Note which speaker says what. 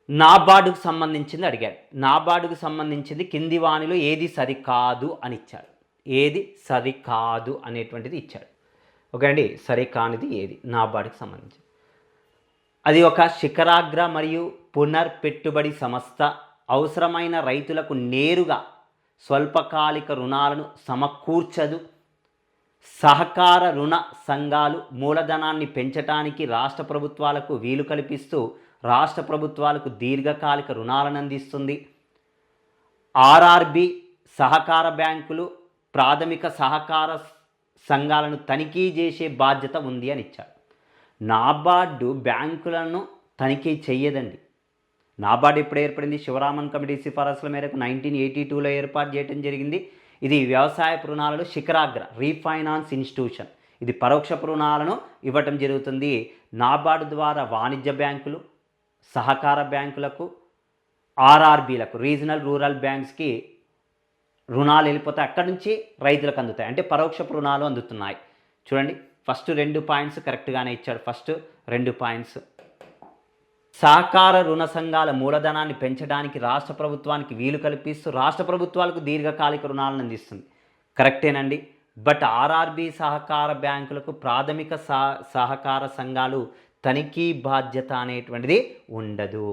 Speaker 1: నాబార్డుకు సంబంధించింది అడిగాడు. నాబార్డుకు సంబంధించింది కింది వానిలో ఏది సరికాదు అని ఇచ్చాడు. ఏది సరికాదు అనేటువంటిది ఇచ్చాడు. ఓకే అండి, సరికానిది ఏది నాబార్డుకి సంబంధించి? అది ఒక శిఖరాగ్ర మరియు పునర్పెట్టుబడి సంస్థ. అవసరమైన రైతులకు నేరుగా స్వల్పకాలిక రుణాలను సమకూర్చదు. సహకార రుణ సంఘాలు మూలధనాన్ని పెంచడానికి రాష్ట్ర ప్రభుత్వాలకు వీలు కల్పిస్తూ రాష్ట్ర ప్రభుత్వాలకు దీర్ఘకాలిక రుణాలను అందిస్తుంది. ఆర్ఆర్బి సహకార బ్యాంకులు ప్రాథమిక సహకార సంఘాలను తనిఖీ చేసే బాధ్యత ఉంది అని ఇచ్చాడు. నాబార్డు బ్యాంకులను తనిఖీ చెయ్యదండి. నాబార్డు ఎప్పుడు ఏర్పడింది? శివరామన్ కమిటీ సిఫారసుల మేరకు 1982లో ఏర్పాటు చేయడం జరిగింది. ఇది వ్యవసాయ రుణాలలో శిఖరాగ్ర రీఫైనాన్స్ ఇన్స్టిట్యూషన్. ఇది పరోక్ష రుణాలను ఇవ్వటం జరుగుతుంది. నాబార్డు ద్వారా వాణిజ్య బ్యాంకులు, సహకార బ్యాంకులకు, ఆర్ఆర్బీలకు, రీజనల్ రూరల్ బ్యాంక్స్కి రుణాలు వెళ్ళిపోతాయి. అక్కడి నుంచి రైతులకు అందుతాయి. అంటే పరోక్ష రుణాలు అందుతున్నాయి. చూడండి, ఫస్ట్ 2 పాయింట్స్ కరెక్ట్గానే ఇచ్చాడు. First 2 points. సహకార రుణ సంఘాల మూలధనాన్ని పెంచడానికి రాష్ట్ర ప్రభుత్వానికి వీలు కల్పిస్తూ రాష్ట్ర ప్రభుత్వాలకు దీర్ఘకాలిక రుణాలను అందిస్తుంది. కరెక్టేనండి. బట్ ఆర్ఆర్బి సహకార బ్యాంకులకు ప్రాథమిక సహకార సంఘాలు తనిఖీ బాధ్యత అనేటువంటిది ఉండదు.